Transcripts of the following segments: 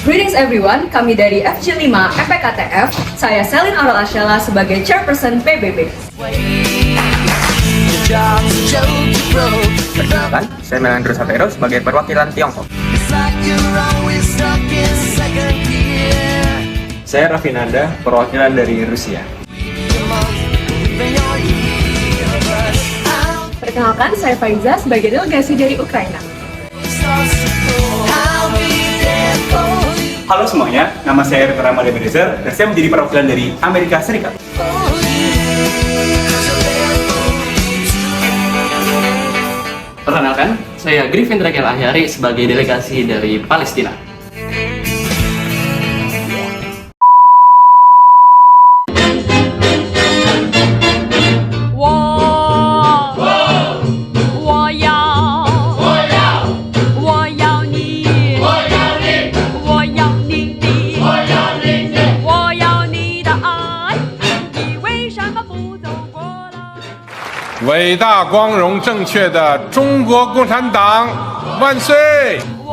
Greetings everyone, kami dari FG5 FPKTF. Saya Selin Aurel Asyala sebagai Chairperson PBB. Perkenalkan, saya Melandro Savero sebagai perwakilan Tiongkok. Saya Raffinanda, perwakilan dari Rusia. Perkenalkan, saya Faiza sebagai delegasi dari Ukraina. Halo semuanya, nama saya Rita Ramada Berezer dan saya menjadi perwakilan dari Amerika Serikat. Perkenalkan, saya Griffin Rakel Ahyari sebagai delegasi dari Palestina.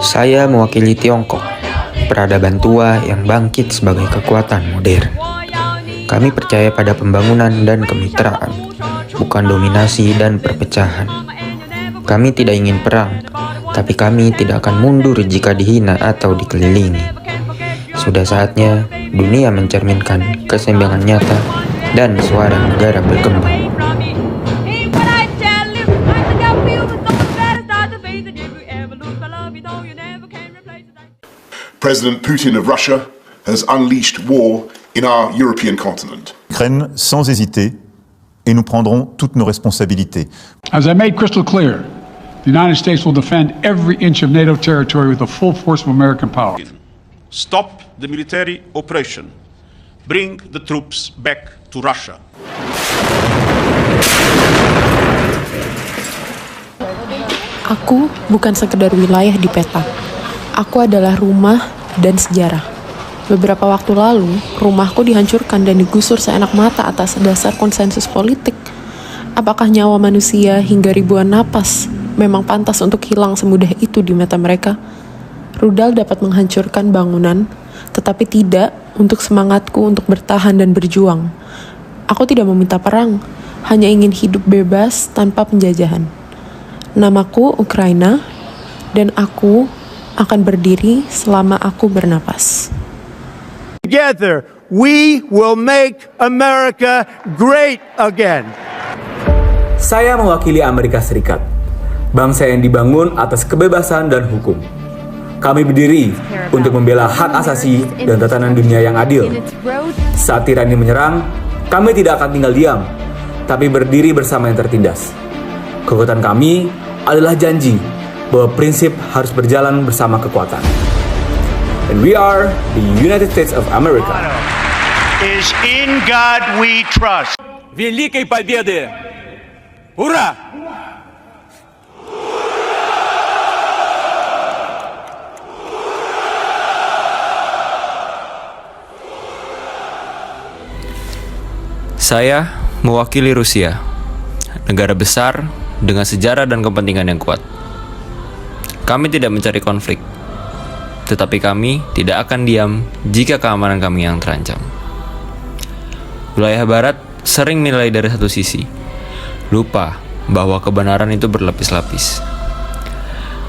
Saya mewakili Tiongkok, peradaban tua yang bangkit sebagai kekuatan modern. Kami percaya pada pembangunan dan kemitraan, bukan dominasi dan perpecahan. Kami tidak ingin perang, tapi kami tidak akan mundur jika dihina atau dikelilingi. Sudah saatnya dunia mencerminkan keseimbangan nyata dan suara negara berkembang. President Putin of Russia has unleashed war in our European continent. L'Ukraine sans hésiter et nous prendrons toutes nos responsabilités. As I made crystal clear, the United States will defend every inch of NATO territory with the full force of American power. Stop the military operation. Bring the troops back to Russia. Aku bukan sekedar wilayah di peta. Aku adalah rumah dan sejarah. Beberapa waktu lalu, rumahku dihancurkan dan digusur seenak mata atas dasar konsensus politik. Apakah nyawa manusia hingga ribuan napas memang pantas untuk hilang semudah itu di mata mereka? Rudal dapat menghancurkan bangunan, tetapi tidak untuk semangatku untuk bertahan dan berjuang. Aku tidak meminta perang, hanya ingin hidup bebas tanpa penjajahan. Namaku Ukraina, dan aku akan berdiri selama aku bernapas. Together, we will make America great again. Saya mewakili Amerika Serikat, bangsa yang dibangun atas kebebasan dan hukum. Kami berdiri untuk membela hak asasi dan tatanan dunia yang adil. Saat tirani menyerang, kami tidak akan tinggal diam, tapi berdiri bersama yang tertindas. Kekuatan kami adalah janji bahwa prinsip harus berjalan bersama kekuatan. And we are the United States of America. Is in God we trust. Великой Победы! Ура! Saya mewakili Rusia, negara besar dengan sejarah dan kepentingan yang kuat. Kami tidak mencari konflik, tetapi kami tidak akan diam jika keamanan kami yang terancam. Wilayah Barat sering menilai dari satu sisi, lupa bahwa kebenaran itu berlapis-lapis.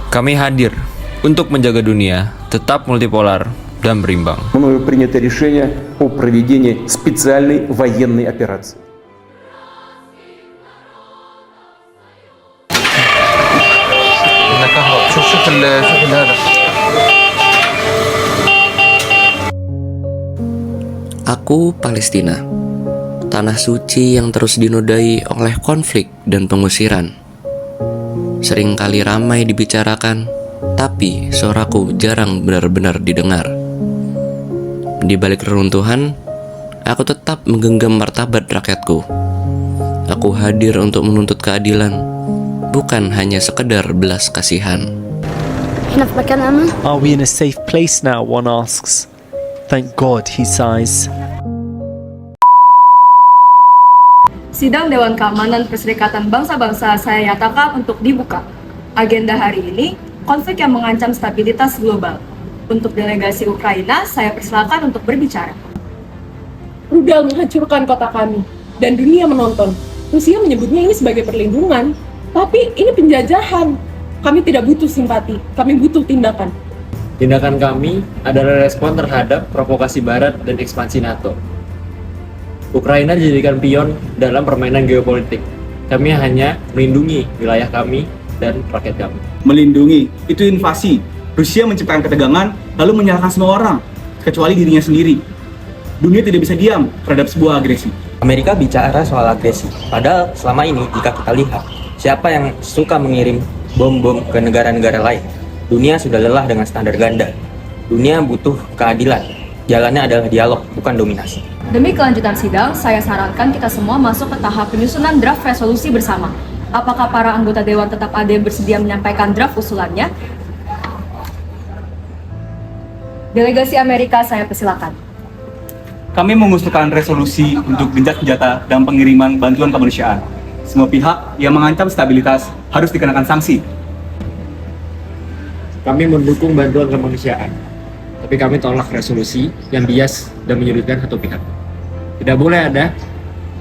Kami hadir untuk menjaga dunia tetap multipolar dan berimbang. Мною принято решение о проведении специальной военной операции. Aku Palestina, tanah suci yang terus dinodai oleh konflik dan pengusiran. Seringkali ramai dibicarakan, tapi suaraku jarang benar-benar didengar. Di balik reruntuhan, aku tetap menggenggam martabat rakyatku. Aku hadir untuk menuntut keadilan, bukan hanya sekedar belas kasihan. Are we in a safe place now, one asks. Thank God, he sighs. Sidang Dewan Keamanan Perserikatan Bangsa-Bangsa saya nyatakan untuk dibuka. Agenda hari ini, konflik yang mengancam stabilitas global. Untuk delegasi Ukraina, saya persilakan untuk berbicara. Rudal menghancurkan kota kami, dan dunia menonton. Rusia menyebutnya ini sebagai perlindungan, tapi ini penjajahan. Kami tidak butuh simpati, kami butuh tindakan. Tindakan kami adalah respon terhadap provokasi Barat dan ekspansi NATO. Ukraina dijadikan pion dalam permainan geopolitik. Kami hanya melindungi wilayah kami dan rakyat kami. Melindungi, itu invasi. Rusia menciptakan ketegangan, lalu menyalahkan semua orang, kecuali dirinya sendiri. Dunia tidak bisa diam terhadap sebuah agresi. Amerika bicara soal agresi, padahal selama ini jika kita lihat, siapa yang suka mengirim bom-bom ke negara-negara lain? Dunia sudah lelah dengan standar ganda. Dunia butuh keadilan. Jalannya adalah dialog, bukan dominasi. Demi kelanjutan sidang, saya sarankan kita semua masuk ke tahap penyusunan draft resolusi bersama. Apakah para anggota Dewan Tetap AD bersedia menyampaikan draft usulannya? Delegasi Amerika, saya persilakan. Kami mengusulkan resolusi untuk gencatan senjata dan pengiriman bantuan kemanusiaan. Semua pihak yang mengancam stabilitas harus dikenakan sanksi. Kami mendukung bantuan kemanusiaan, tapi kami tolak resolusi yang bias dan menyudutkan satu pihak. Tidak boleh ada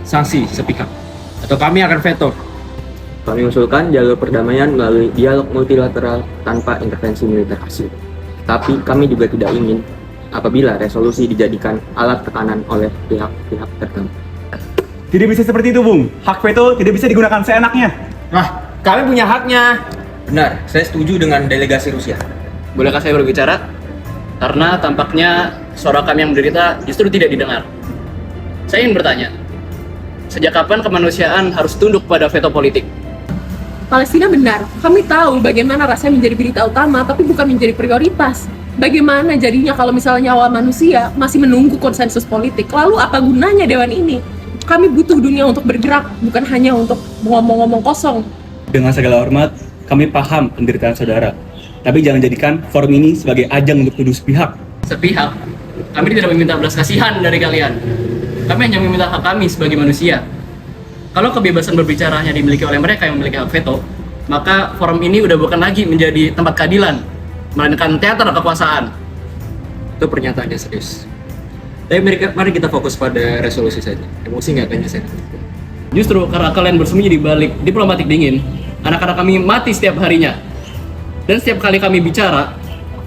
sanksi sepihak, atau kami akan veto. Kami usulkan jalur perdamaian melalui dialog multilateral tanpa intervensi militer asing. Tapi kami juga tidak ingin apabila resolusi dijadikan alat tekanan oleh pihak-pihak tertentu. Tidak bisa seperti itu, Bung. Hak veto tidak bisa digunakan seenaknya. Nah, kami punya haknya. Benar, saya setuju dengan delegasi Rusia. Bolehkah saya berbicara? Karena tampaknya suara kami yang menderita justru tidak didengar. Saya ingin bertanya, sejak kapan kemanusiaan harus tunduk pada veto politik? Palestina benar, kami tahu bagaimana rasanya menjadi berita utama, tapi bukan menjadi prioritas. Bagaimana jadinya kalau misalnya nyawa manusia masih menunggu konsensus politik? Lalu apa gunanya Dewan ini? Kami butuh dunia untuk bergerak, bukan hanya untuk ngomong-ngomong kosong. Dengan segala hormat, kami paham penderitaan saudara. Tapi jangan jadikan forum ini sebagai ajang untuk tuduh sepihak. Sepihak? Kami tidak meminta belas kasihan dari kalian. Kami hanya meminta hak kami sebagai manusia. Kalau kebebasan berbicara hanya dimiliki oleh mereka yang memiliki hak veto, maka forum ini udah bukan lagi menjadi tempat keadilan, melainkan teater kekuasaan. Itu pernyataannya serius. Tapi mari kita fokus pada resolusi saja. Emosi nggak kayaknya saya. Justru karena kalian bersembunyi di balik diplomatik dingin, anak-anak kami mati setiap harinya. Dan setiap kali kami bicara,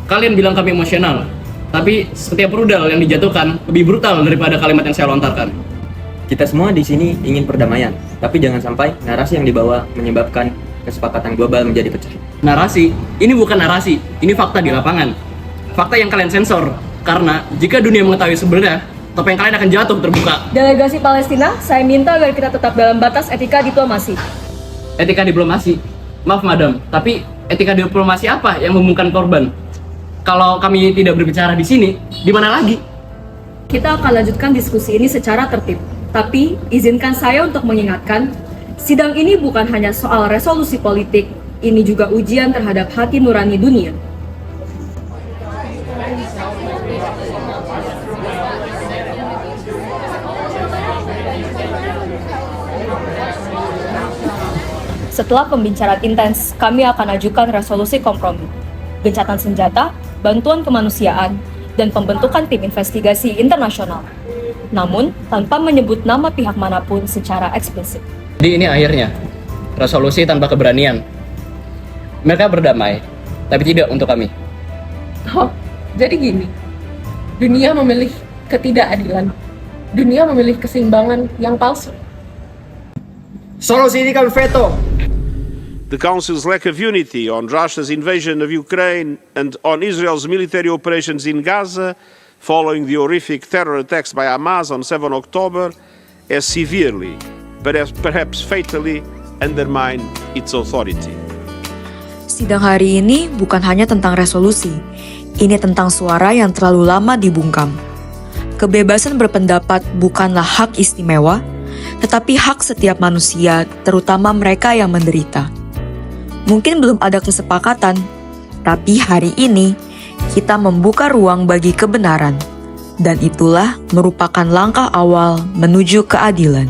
kalian bilang kami emosional. Tapi setiap rudal yang dijatuhkan lebih brutal daripada kalimat yang saya lontarkan. Kita semua di sini ingin perdamaian, tapi jangan sampai narasi yang dibawa menyebabkan kesepakatan global menjadi pecah. Narasi? Ini bukan narasi, ini fakta di lapangan. Fakta yang kalian sensor, karena jika dunia mengetahui sebenarnya, topeng kalian akan jatuh terbuka. Delegasi Palestina, saya minta agar kita tetap dalam batas etika diplomasi. Etika diplomasi? Maaf madam, tapi etika diplomasi apa yang membungkam korban? Kalau kami tidak berbicara di sini, di mana lagi? Kita akan lanjutkan diskusi ini secara tertib. Tapi, izinkan saya untuk mengingatkan, sidang ini bukan hanya soal resolusi politik, ini juga ujian terhadap hati nurani dunia. Setelah pembicaraan intens, kami akan ajukan resolusi kompromi, gencatan senjata, bantuan kemanusiaan, dan pembentukan tim investigasi internasional. Namun, tanpa menyebut nama pihak manapun secara eksplisit. Jadi ini akhirnya, resolusi tanpa keberanian. Mereka berdamai, tapi tidak untuk kami. Oh, jadi gini, dunia memilih ketidakadilan. Dunia memilih keseimbangan yang palsu. Solusi ini kan veto. The Council's lack of unity on Russia's invasion of Ukraine and on Israel's military operations in Gaza following the horrific terror attacks by Hamas on 7 October has severely, perhaps fatally, undermined its authority. Sidang hari ini bukan hanya tentang resolusi, ini tentang suara yang terlalu lama dibungkam. Kebebasan berpendapat bukanlah hak istimewa, tetapi hak setiap manusia, terutama mereka yang menderita. Mungkin belum ada kesepakatan, tapi hari ini kita membuka ruang bagi kebenaran, dan itulah merupakan langkah awal menuju keadilan.